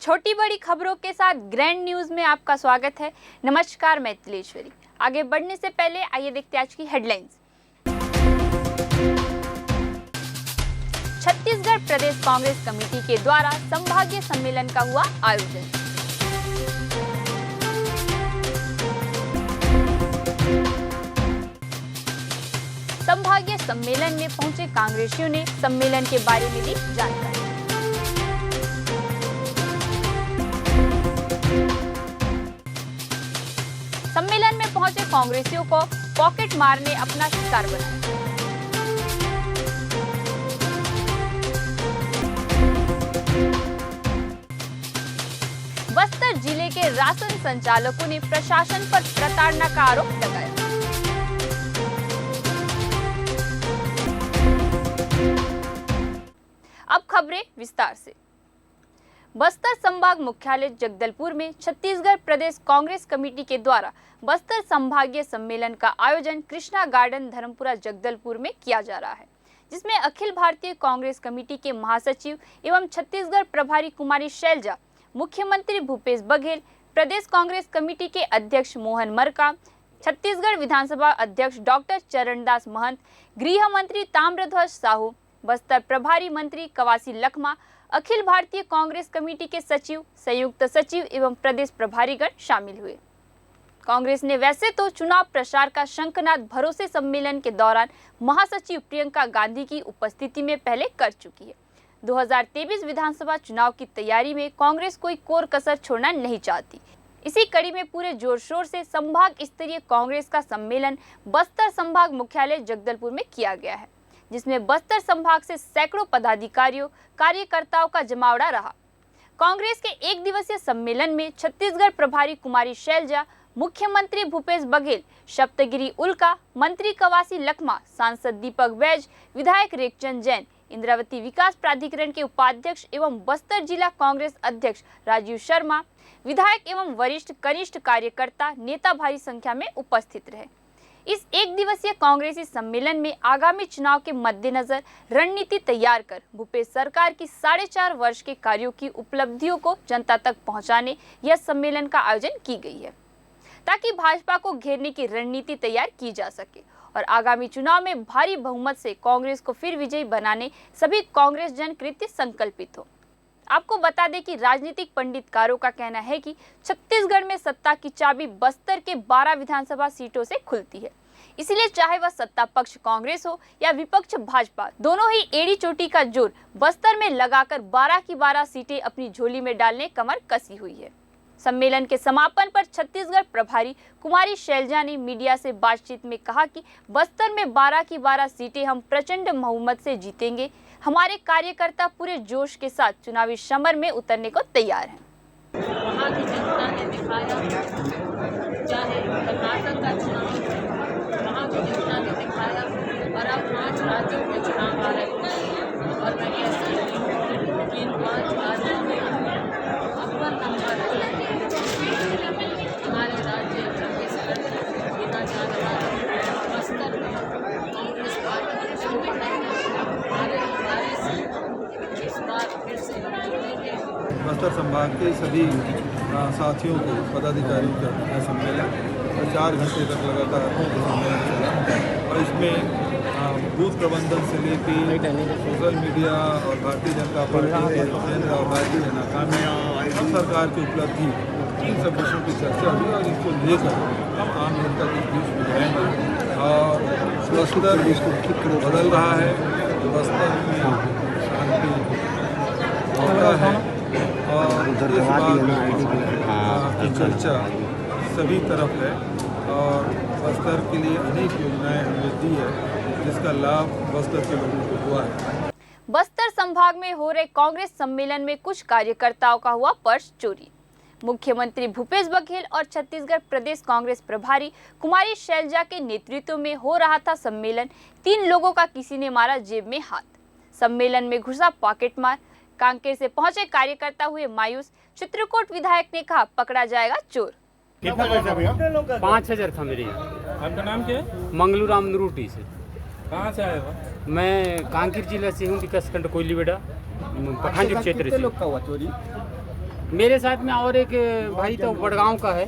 छोटी बड़ी खबरों के साथ ग्रैंड न्यूज में आपका स्वागत है। नमस्कार, मैं तिलेश्वरी। आगे बढ़ने से पहले आइए देखते हैं आज की हेडलाइंस। छत्तीसगढ़ प्रदेश कांग्रेस कमेटी के द्वारा संभागीय सम्मेलन का हुआ आयोजन। संभागीय सम्मेलन में पहुंचे कांग्रेसियों ने सम्मेलन के बारे में दी जानकारी। सम्मेलन में पहुंचे कांग्रेसियों को पॉकेट मार ने अपना शिकार बनाया। बस्तर जिले के राशन संचालकों ने प्रशासन पर प्रताड़ना का आरोप लगाया। अब खबरें विस्तार से। बस्तर संभाग मुख्यालय जगदलपुर में छत्तीसगढ़ प्रदेश कांग्रेस कमेटी के द्वारा बस्तर संभागीय सम्मेलन का आयोजन कृष्णा गार्डन धर्मपुरा जगदलपुर में किया जा रहा है, जिसमें अखिल भारतीय कांग्रेस कमेटी के महासचिव एवं छत्तीसगढ़ प्रभारी कुमारी शैलजा, मुख्यमंत्री भूपेश बघेल, प्रदेश कांग्रेस कमेटी के अध्यक्ष मोहन मरका, छत्तीसगढ़ विधानसभा अध्यक्ष डॉक्टर चरणदास महंत, गृह मंत्री ताम्रध्वज साहू, बस्तर प्रभारी मंत्री कवासी लखमा, अखिल भारतीय कांग्रेस कमेटी के सचिव, संयुक्त सचिव एवं प्रदेश प्रभारीगण शामिल हुए। कांग्रेस ने वैसे तो चुनाव प्रचार का शंखनाद भरोसे सम्मेलन के दौरान महासचिव प्रियंका गांधी की उपस्थिति में पहले कर चुकी है। 2023 विधानसभा चुनाव की तैयारी में कांग्रेस कोई कोर कसर छोड़ना नहीं चाहती। इसी कड़ी में पूरे जोर शोर से संभाग स्तरीय कांग्रेस का सम्मेलन बस्तर संभाग मुख्यालय जगदलपुर में किया गया है, जिसमें बस्तर संभाग से सैकड़ों पदाधिकारियों कार्यकर्ताओं का जमावड़ा रहा। कांग्रेस के एक दिवसीय सम्मेलन में छत्तीसगढ़ प्रभारी कुमारी शैलजा, मुख्यमंत्री भूपेश बघेल, सप्तगिरी उल्का, मंत्री कवासी लखमा, सांसद दीपक बैज, विधायक रेखचंद जैन, इंद्रावती विकास प्राधिकरण के उपाध्यक्ष एवं बस्तर जिला कांग्रेस अध्यक्ष राजीव शर्मा, विधायक एवं वरिष्ठ कनिष्ठ कार्यकर्ता नेता भारी संख्या में उपस्थित रहे। इस एक दिवसीय कांग्रेसी सम्मेलन में आगामी चुनाव के मद्देनजर रणनीति तैयार कर भूपेश सरकार की 4.5 वर्ष के कार्यों की उपलब्धियों को जनता तक पहुंचाने यह सम्मेलन का आयोजन की गई है, ताकि भाजपा को घेरने की रणनीति तैयार की जा सके और आगामी चुनाव में भारी बहुमत से कांग्रेस को फिर विजयी बनाने सभी कांग्रेस जन कृत्य संकल्पित हो। आपको बता दें कि राजनीतिक पंडितकारों का कहना है कि छत्तीसगढ़ में सत्ता की चाबी बस्तर के 12 विधानसभा सीटों से खुलती है। इसलिए चाहे वह सत्ता पक्ष कांग्रेस हो या विपक्ष भाजपा, दोनों ही एड़ी चोटी का जोर बस्तर में लगाकर 12 की 12 सीटें अपनी झोली में डालने कमर कसी हुई है। सम्मेलन के समापन पर छत्तीसगढ़ प्रभारी कुमारी शैलजा ने मीडिया से बातचीत में कहा कि बस्तर में 12 की 12 सीटें हम प्रचंड बहुमत से जीतेंगे। हमारे कार्यकर्ता पूरे जोश के साथ चुनावी समर में उतरने को तैयार हैं। वहाँ की जनता ने दिखाया, चाहे कर्नाटक का चुनाव, वहाँ की जनता ने दिखाया और अब 5 राज्यों में चुनाव आ रहे हैं और मैं कह सकती हूँ कि इन 5 राज्यों में अव्वल नंबर हमारे राज्य छत्तीसगढ़ बिना जाने बस्तर में कांग्रेस पार्टी बस्तर संभाग के सभी साथियों को, पदाधिकारियों का सम्मेलन 4 घंटे तक लगातार सम्मेलन चला और इसमें बूथ प्रबंधन से लेकर सोशल मीडिया और भारतीय जनता पार्टी के केंद्र और राज्य में नाकामी और सरकार की उपलब्धि, इन सब विषयों की चर्चा हुई और इसको लेकर हम आम जनता के बीच में जाएंगे। और बस्तर बदल रहा है, बस्तर में शांति होता है और इस बात की चर्चा सभी तरफ है और बस्तर के लिए अनेक योजनाएं हमने दी है, जिसका लाभ बस्तर के लोगों को हुआ है। बस्तर संभाग में हो रहे कांग्रेस सम्मेलन में कुछ कार्यकर्ताओं का हुआ पर्स चोरी। मुख्यमंत्री भूपेश बघेल और छत्तीसगढ़ प्रदेश कांग्रेस प्रभारी कुमारी शैलजा के नेतृत्व में हो रहा था सम्मेलन। 3 लोगों का किसी ने मारा जेब में हाथ। सम्मेलन में घुसा पॉकेट मार। कांकेर से पहुंचे कार्यकर्ता हुए मायूस। चित्रकूट विधायक ने कहा पकड़ा जाएगा चोर। कितना पैसा भैया? 5000 था मेरे। आपका नाम क्या है? मंगलूराम नरूटी से। कहाँ से आए हो? मैं कांकेर जिला से हूँ, विकास खंड कोयली बेड़ा, पखांजू क्षेत्र से। लोग का हुआ चोरी? मेरे साथ में और एक भाई तो बड़गांव का है,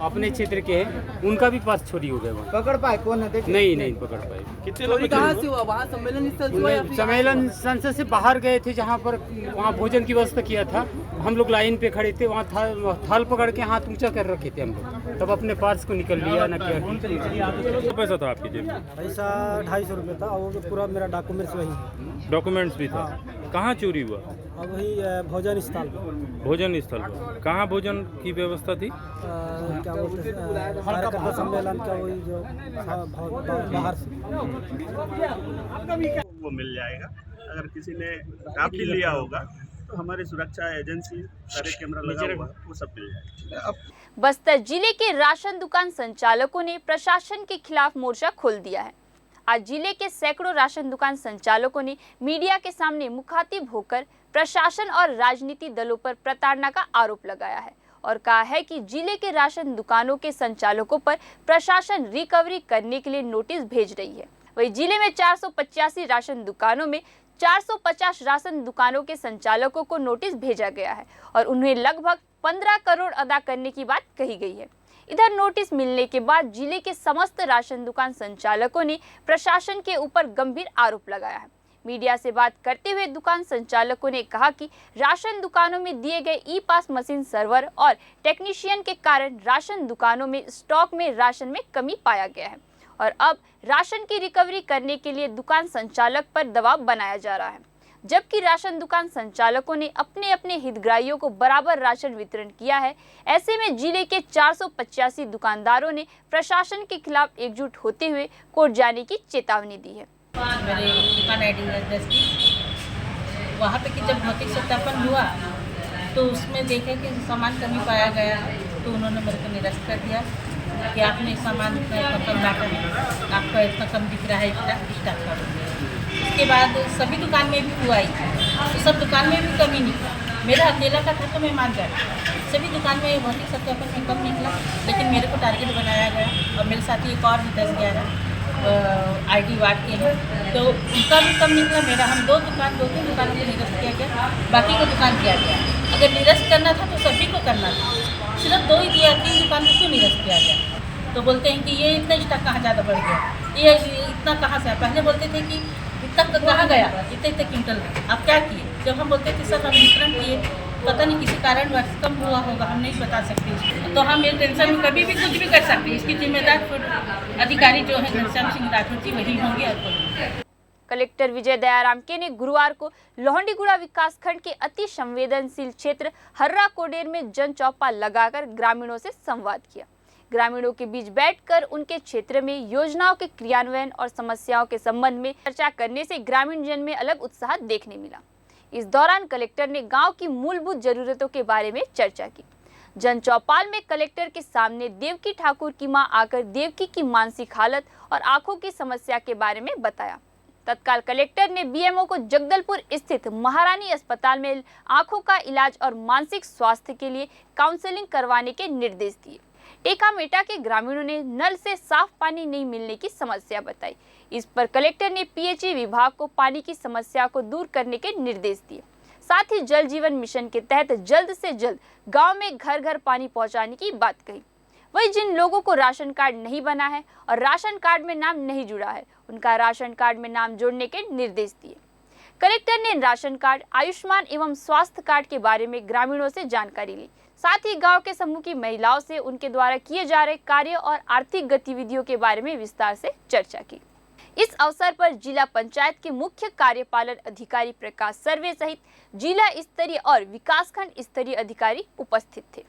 अपने क्षेत्र के हैं, उनका भी पर्स चोरी हो गया वहाँ। पकड़ पाए कौन है? नहीं पकड़ पाए। कितने लोग कहाँ से हुआ? वहाँ सम्मेलन स्थल से हुआ या फिर सम्मेलन संसद से बाहर गए थे, जहाँ पर वहाँ भोजन की व्यवस्था किया था। हम लोग लाइन पे खड़े थे, वहाँ थाल पकड़ के हाथ ऊंचा कर रखे थे हम लोग, तब अपने पर्स को निकल लिया ना क्या। कितना पैसा था आपकी जेब में? पैसा 250 रुपये था और पूरा मेरा डॉक्यूमेंट्स वही। डॉक्यूमेंट्स भी था। कहाँ चोरी हुआ? अब वही भोजन स्थल भोजन स्थल पर। कहाँ भोजन की व्यवस्था थी? क्या बोलते हैं कार्यकर्ता सम्मेलन का, वही जो बाहर से वो मिल जाएगा। अगर किसी ने काफी लिया होगा तो हमारी सुरक्षा एजेंसी सारे कैमरा लगा हुआ है, वो सब मिल जाएगा। बस्तर जिले के राशन दुकान संचालकों ने प्रशासन के खिलाफ मोर्चा खोल दिया है। आज जिले के सैकड़ों राशन दुकान संचालकों ने मीडिया के सामने मुखातिब होकर प्रशासन और राजनीतिक दलों पर प्रताड़ना का आरोप लगाया है और कहा है कि जिले के राशन दुकानों के संचालकों पर प्रशासन रिकवरी करने के लिए नोटिस भेज रही है। वहीं जिले में 485 राशन दुकानों में 450 राशन दुकानों के संचालकों को नोटिस भेजा गया है और उन्हें लगभग 15 करोड़ अदा करने की बात कही गई है। इधर नोटिस मिलने के बाद जिले के समस्त राशन दुकान संचालकों ने प्रशासन के ऊपर गंभीर आरोप लगाया है। मीडिया से बात करते हुए दुकान संचालकों ने कहा कि राशन दुकानों में दिए गए ई पास मशीन सर्वर और टेक्नीशियन के कारण राशन दुकानों में स्टॉक में राशन में कमी पाया गया है और अब राशन की रिकवरी करने के लिए दुकान संचालक पर दबाव बनाया जा रहा है, जबकि राशन दुकान संचालकों ने अपने अपने हितग्राहियों को बराबर राशन वितरण किया है। ऐसे में जिले के 485 दुकानदारों ने प्रशासन के खिलाफ एकजुट होते हुए कोर्ट जाने की चेतावनी दी है। मेरे दुकान आईडी एड्रेस की वहाँ पे कि जब भौतिक सत्यापन हुआ तो उसमें देखे कि सामान कमी पाया गया, तो उन्होंने मेरे को निरस्त कर दिया कि आपने सामान इतना कम लाकर आपका इतना कम दिख रहा है, इतना स्टाफ कर दिया। उसके बाद सभी दुकान में भी हुआ ही, तो सब दुकान में भी कमी निकला। मेरा अकेला का था तो मैं मान जाती, सभी दुकान में भौतिक सत्यापन में कम निकला, लेकिन मेरे को टारगेट बनाया गया और मेरे साथी एक और भी 10-11 आईडी वार्ड के हैं, तो उनका भी कम निकला। मेरा हम 2-3 दुकानों को निरस्त किया गया, बाकी को दुकान किया गया। अगर निरस्त करना था तो सभी को करना था, सिर्फ 2 ही दिया, 3 दुकान को क्यों निरस्त किया गया? तो बोलते हैं कि ये इतना स्टॉक कहाँ ज़्यादा बढ़ गया, ये इतना कहाँ से? पहले बोलते थे कि इतना कहाँ गया, इतने क्विंटल, आप क्या किए? जब हम बोलते थे सर हम वितरण किए, पता नहीं किसी कारण कम हुआ होगा, हम नहीं बता सकते, तो हम एक टेंशन में कभी भी कुछ भी कर सकते हैं। इसकी जिम्मेदार अधिकारी जो है घनश्याम सिंह राठौर जी वही होंगे और कोई। कलेक्टर विजय दयाराम के ने गुरुवार को लोहंडीगुड़ा विकासखंड के अति संवेदनशील क्षेत्र हर्रा कोडेर में जन चौपाल लगाकर ग्रामीणों से संवाद किया। ग्रामीणों के बीच बैठकर उनके क्षेत्र में योजनाओं के क्रियान्वयन और समस्याओं के संबंध में चर्चा करने से ग्रामीण जन में अलग उत्साह देखने मिला। इस दौरान कलेक्टर ने गांव की मूलभूत जरूरतों के बारे में चर्चा की। जन चौपाल में कलेक्टर के सामने देवकी ठाकुर की मां आकर देवकी की मानसिक हालत और आंखों की समस्या के बारे में बताया। तत्काल कलेक्टर ने बीएमओ को जगदलपुर स्थित महारानी अस्पताल में आंखों का इलाज और मानसिक स्वास्थ्य के लिए काउंसलिंग करवाने के निर्देश दिए। टेका मेटा के ग्रामीणों ने नल से साफ पानी नहीं मिलने की समस्या बताई। इस पर कलेक्टर ने पीएचई विभाग को पानी की समस्या को दूर करने के निर्देश दिए। साथ ही जल जीवन मिशन के तहत जल्द से जल्द गांव में घर घर पानी पहुंचाने की बात कही। वहीं जिन लोगों को राशन कार्ड नहीं बना है और राशन कार्ड में नाम नहीं जुड़ा है, उनका राशन कार्ड में नाम जोड़ने के निर्देश दिए। कलेक्टर ने राशन कार्ड, आयुष्मान एवं स्वास्थ्य कार्ड के बारे में ग्रामीणों से जानकारी ली। साथ ही गांव के समूह की महिलाओं से उनके द्वारा किए जा रहे कार्य और आर्थिक गतिविधियों के बारे में विस्तार से चर्चा की। इस अवसर पर जिला पंचायत के मुख्य कार्यपालन अधिकारी प्रकाश सर्वे सहित जिला स्तरीय और विकासखंड स्तरीय अधिकारी उपस्थित थे।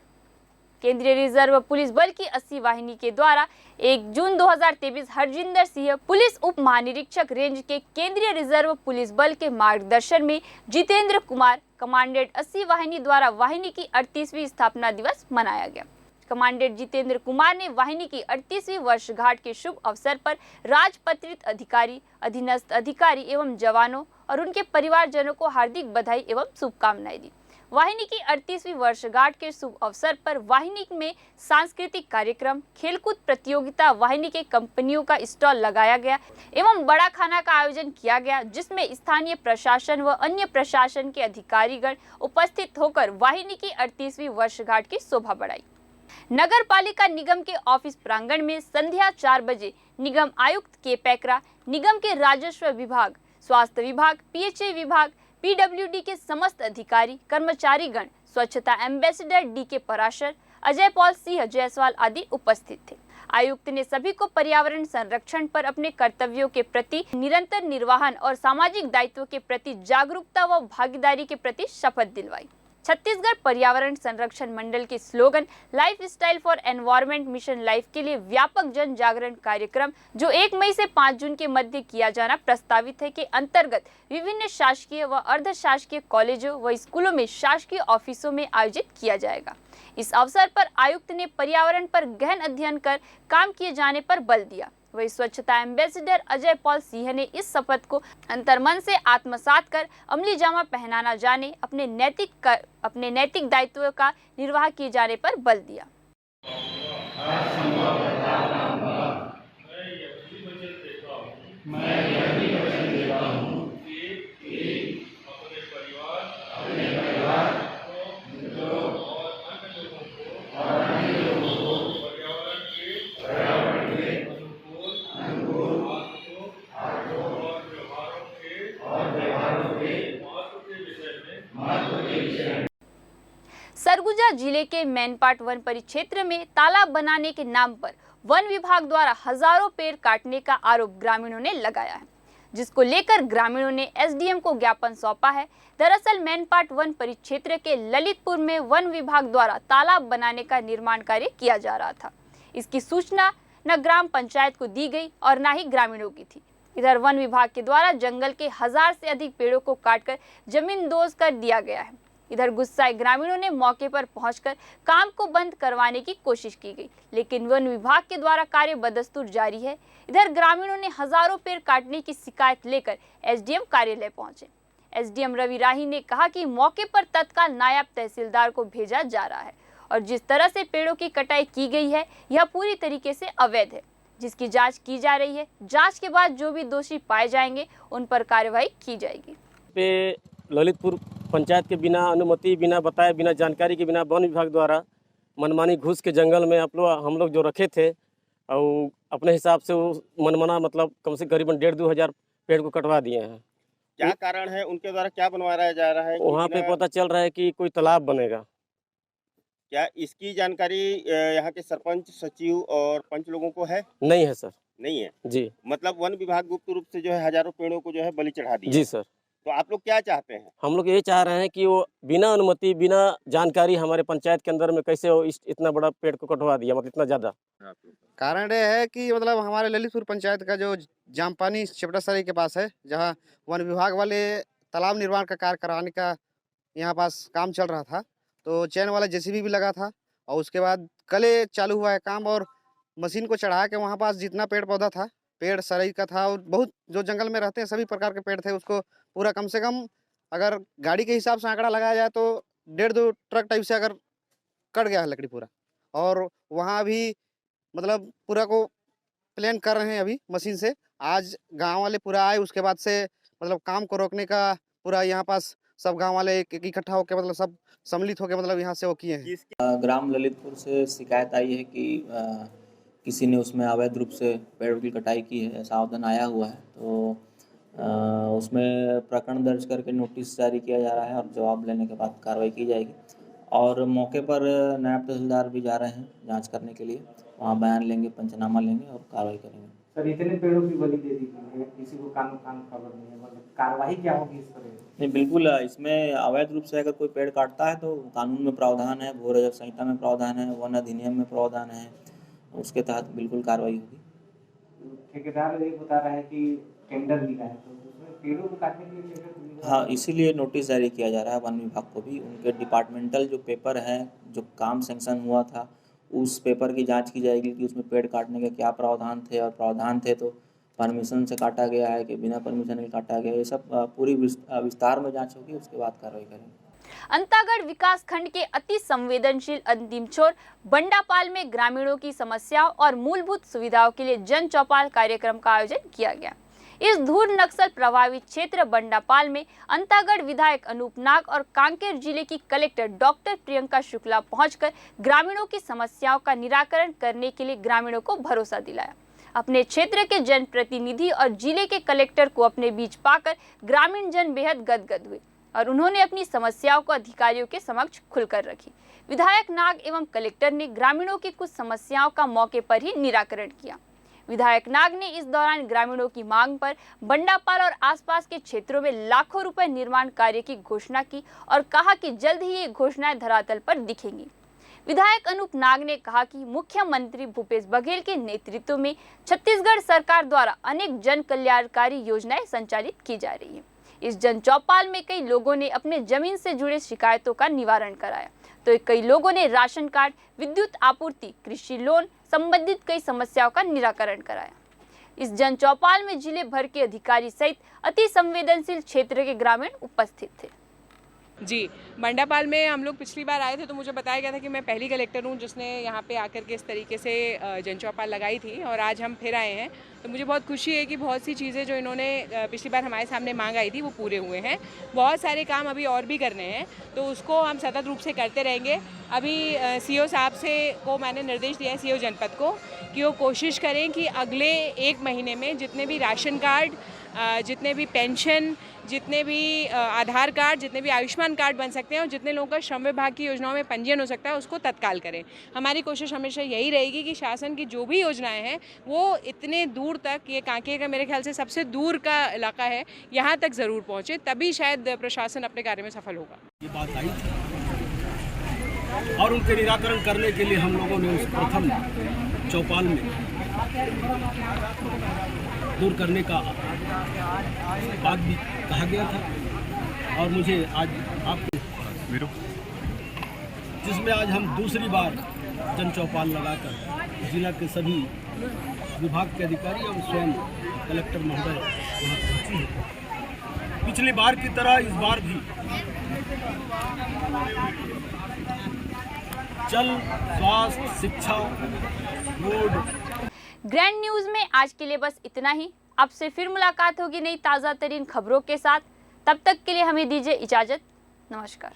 केंद्रीय रिजर्व पुलिस बल की 80 वाहिनी के द्वारा 1 जून 2023 हरजिंदर सिंह पुलिस उप महानिरीक्षक रेंज के केंद्रीय रिजर्व पुलिस बल के मार्गदर्शन में जितेंद्र कुमार कमांडेंट 80 वाहिनी द्वारा वाहिनी की 38वीं स्थापना दिवस मनाया गया। कमांडेंट जितेंद्र कुमार ने वाहिनी की 38वीं वर्षगांठ के शुभ अवसर पर राजपत्रित अधिकारी, अधीनस्थ अधिकारी एवं जवानों और उनके परिवारजनों को हार्दिक बधाई एवं शुभकामनाएं दी। वाहिनी की 38वीं वर्षगांठ के शुभ अवसर पर वाहिनी में सांस्कृतिक कार्यक्रम, खेलकूद प्रतियोगिता, वाहिनी के कंपनियों का स्टॉल लगाया गया एवं बड़ा खाना का आयोजन किया गया, जिसमें स्थानीय प्रशासन व अन्य प्रशासन के अधिकारीगण उपस्थित होकर वाहिनी की 38वीं वर्षगांठ की शोभा बढ़ाई। नगर पालिका निगम के ऑफिस प्रांगण में संध्या 4 बजे निगम आयुक्त के पैकरा, निगम के राजस्व विभाग, स्वास्थ्य विभाग, पीएचई विभाग, पीडब्ल्यूडी के समस्त अधिकारी, कर्मचारीगण, स्वच्छता ambassador DK. Parashar, Ajay Paul Singh Jaiswal आदि उपस्थित थे। आयुक्त ने सभी को पर्यावरण संरक्षण पर अपने कर्तव्यों के प्रति निरंतर निर्वहन और सामाजिक दायित्व के प्रति जागरूकता व भागीदारी के प्रति शपथ दिलवाई। छत्तीसगढ़ पर्यावरण संरक्षण मंडल के slogan life style for environment mission life के लिए व्यापक जन जागरण कार्यक्रम जो 1 मई से 5 जून के मध्य किया जाना प्रस्तावित है के अंतर्गत विभिन्न शासकीय व अर्ध शासकीय कॉलेजों व स्कूलों में शासकीय ऑफिसों में आयोजित किया जाएगा। इस अवसर पर आयुक्त ने पर्यावरण पर गहन अध्ययन कर काम किए जाने पर बल दिया। वही स्वच्छता एम्बेसडर अजय पॉल सिंह ने इस शपथ को अंतर्मन से आत्मसात कर अमली जामा पहनाना जाने, अपने नैतिक दायित्व का निर्वाह किए जाने पर बल दिया। सरगुजा जिले के मैनपाट वन परिक्षेत्र में तालाब बनाने के नाम पर वन विभाग द्वारा हजारों पेड़ काटने का आरोप ग्रामीणों ने लगाया है, जिसको लेकर ग्रामीणों ने एसडीएम को ज्ञापन सौंपा है। दरअसल मैनपाट वन परिक्षेत्र के ललितपुर में वन विभाग द्वारा तालाब बनाने का निर्माण कार्य किया जा रहा था। इसकी सूचना न ग्राम पंचायत को दी गई और न ही ग्रामीणों की थी। इधर वन विभाग के द्वारा जंगल के 1000 से अधिक पेड़ों को काटकर जमीन दोज कर दिया गया है। इधर गुस्साए ग्रामीणों ने मौके पर पहुंचकर काम को बंद करवाने की कोशिश की गई, लेकिन वन विभाग के द्वारा कार्य बदस्तूर जारी है। इधर ग्रामीणों ने हजारों पेड़ काटने की शिकायत लेकर एसडीएम कार्यालय पहुंचे। एसडीएम रवि राही ने कहा कि मौके पर तत्काल नायब तहसीलदार को भेजा जा रहा है और जिस तरह से पेड़ों की कटाई की गई है यह पूरी तरीके से अवैध है, जिसकी जांच की जा रही है। जांच के बाद जो भी दोषी पाए जाएंगे उन पर कार्रवाई की जाएगी। पे ललितपुर पंचायत के बिना अनुमति, बिना बताए, बिना जानकारी के बिना वन विभाग द्वारा मनमानी घुस के जंगल में हम लोग जो रखे थे और अपने हिसाब से वो मनमाना मतलब कम से करीबन 1.5-2 हज़ार पेड़ को कटवा दिए हैं। क्या कारण है, उनके द्वारा क्या बनवाया जा रहा है? वहाँ पे पता चल रहा है कि कोई तालाब बनेगा। क्या इसकी जानकारी यहाँ के सरपंच, सचिव और पंच लोगों को है? नहीं है सर। नहीं है जी। मतलब वन विभाग गुप्त रूप से जो है हजारों पेड़ों को जो है बलि चढ़ा दिया। जी सर। तो आप लोग क्या चाहते हैं? हम लोग ये चाह रहे हैं कि वो बिना अनुमति, बिना जानकारी हमारे पंचायत के अंदर में कैसे वो इतना बड़ा पेड़ को कटवा दिया, मतलब इतना ज़्यादा। कारण ये है कि मतलब हमारे ललितपुर पंचायत का जो जामपानी चपटासरी के पास है, जहाँ वन विभाग वाले तालाब निर्माण का कार्य कराने का यहाँ पास काम चल रहा था, तो चैन वाला जेसीबी भी लगा था और उसके बाद कल चालू हुआ है काम और मशीन को चढ़ा के वहाँ पास जितना पेड़ पौधा था, पेड़ सरई का था और बहुत जो जंगल में रहते हैं सभी प्रकार के पेड़ थे, उसको पूरा कम से कम अगर गाड़ी के हिसाब से आंकड़ा लगाया जाए तो 1.5-2 ट्रक टाइप से अगर कट गया है लकड़ी पूरा। और वहाँ भी मतलब पूरा को प्लान कर रहे हैं अभी मशीन से। आज गांव वाले पूरा आए, उसके बाद से मतलब काम को रोकने का पूरा यहाँ पास सब गांव वाले इकट्ठा होकर मतलब सब सम्मिलित होकर मतलब यहाँ से वो किए हैं। ग्राम ललितपुर से शिकायत आई है कि किसी ने उसमें अवैध रूप से पेड़ की कटाई की है, ऐसा आवेदन आया हुआ है। तो उसमें प्रकरण दर्ज करके नोटिस जारी किया जा रहा है और जवाब लेने के बाद कार्रवाई की जाएगी। और मौके पर नायब तहसीलदार भी जा रहे हैं जांच करने के लिए, वहाँ बयान लेंगे, पंचनामा लेंगे और कार्रवाई करेंगे। सर, इतने पेड़ों की बलि दे दी गई है, किसी को कान खबर नहीं है, मतलब कार्रवाई क्या होगी इस पर? नहीं, बिल्कुल इसमें अवैध रूप से अगर कोई पेड़ काटता है तो कानून में प्रावधान है, भू रजक संहिता में प्रावधान है, वन अधिनियम में प्रावधान है, उसके तहत बिल्कुल कार्रवाई होगी। ठेकेदार ये बता रहा है कि टेंडर मिला है, तो उसमें पेड़ों को काटने के लिए टेंडर मिला? हाँ, इसीलिए नोटिस जारी किया जा रहा है वन विभाग को भी। उनके डिपार्टमेंटल जो पेपर है, जो काम सेंक्शन हुआ था, उस पेपर की जांच की जाएगी कि उसमें पेड़ काटने के क्या प्रावधान थे, और प्रावधान थे तो परमिशन से काटा गया है कि बिना परमिशन के काटा गया, ये सब पूरी विस्तार में जांच होगी, उसके बाद कार्रवाई करेंगे। अंतागढ़ विकास खंड के अति संवेदनशील अंतिम छोर बंडापाल में ग्रामीणों की समस्याओं और मूलभूत सुविधाओं के लिए जन चौपाल कार्यक्रम का आयोजन किया गया। इस धूर नक्सल प्रभावित क्षेत्र बंडापाल में अंतागढ़ विधायक अनूप नाग और कांकेर जिले की कलेक्टर डॉक्टर प्रियंका शुक्ला पहुंचकर ग्रामीणों की समस्याओं का निराकरण करने के लिए ग्रामीणों को भरोसा दिलाया। अपने क्षेत्र के जनप्रतिनिधि और जिले के कलेक्टर को अपने बीच पाकर ग्रामीण जन बेहद गदगद हुए और उन्होंने अपनी समस्याओं को अधिकारियों के समक्ष खुलकर रखी। विधायक नाग एवं कलेक्टर ने ग्रामीणों की कुछ समस्याओं का मौके पर ही निराकरण किया। विधायक नाग ने इस दौरान ग्रामीणों की मांग पर बंडापाल और आसपास के क्षेत्रों में लाखों रुपए निर्माण कार्य की घोषणा की और कहा कि जल्द ही ये घोषणाएं धरातल पर दिखेंगी। विधायक अनूप नाग ने कहा कि मुख्यमंत्री भूपेश बघेल के नेतृत्व में छत्तीसगढ़ सरकार द्वारा अनेक जन कल्याणकारी योजनाएं संचालित की जा रही है। इस जन चौपाल में कई लोगों ने अपने जमीन से जुड़े शिकायतों का निवारण कराया, तो कई लोगों ने राशन कार्ड, विद्युत आपूर्ति, कृषि लोन संबंधित कई समस्याओं का निराकरण कराया। इस जन चौपाल में जिले भर के अधिकारी सहित अति संवेदनशील क्षेत्र के ग्रामीण उपस्थित थे। जी, बंडापाल में हम लोग पिछली बार आए थे तो मुझे बताया गया था कि मैं पहली कलेक्टर हूँ जिसने यहाँ पे आकर के इस तरीके से जन चौपाल लगाई थी और आज हम फिर आए हैं। तो मुझे बहुत खुशी है कि बहुत सी चीज़ें जो इन्होंने पिछली बार हमारे सामने मांग आई थी वो पूरे हुए हैं। बहुत सारे काम अभी और भी करने हैं तो उसको हम सतत रूप से करते रहेंगे। अभी सीओ साहब को मैंने निर्देश दिया है, सीओ जनपद को, कि वो कोशिश करें कि अगले 1 महीने में जितने भी राशन कार्ड, जितने भी पेंशन, जितने भी आधार कार्ड, जितने भी आयुष्मान कार्ड बन सकते हैं और जितने लोगों का श्रम विभाग की योजनाओं में पंजीयन हो सकता है उसको तत्काल करें। हमारी कोशिश हमेशा यही रहेगी कि शासन की जो भी योजनाएं हैं वो इतने दूर तक, ये कांकेर का मेरे ख्याल से सबसे दूर का इलाका है, यहाँ तक ज़रूर पहुँचे, तभी शायद प्रशासन अपने कार्य में सफल होगा। ये बात आई और उनके निराकरण करने के लिए हम लोगों ने उस प्रथम चौपाल में दूर करने का बात भी कहा गया था और मुझे आज आपको जिसमें आज हम दूसरी बार जन चौपाल लगाकर जिला के सभी विभाग के अधिकारी और स्वयं कलेक्टर महोदय वहाँ पहुँची हैं। पिछली बार की तरह इस बार भी जल, स्वास्थ्य, शिक्षा, रोड। ग्रैंड न्यूज में आज के लिए बस इतना ही। आपसे फिर मुलाकात होगी नई ताज़ा तरीन खबरों के साथ। तब तक के लिए हमें दीजिए इजाजत। नमस्कार।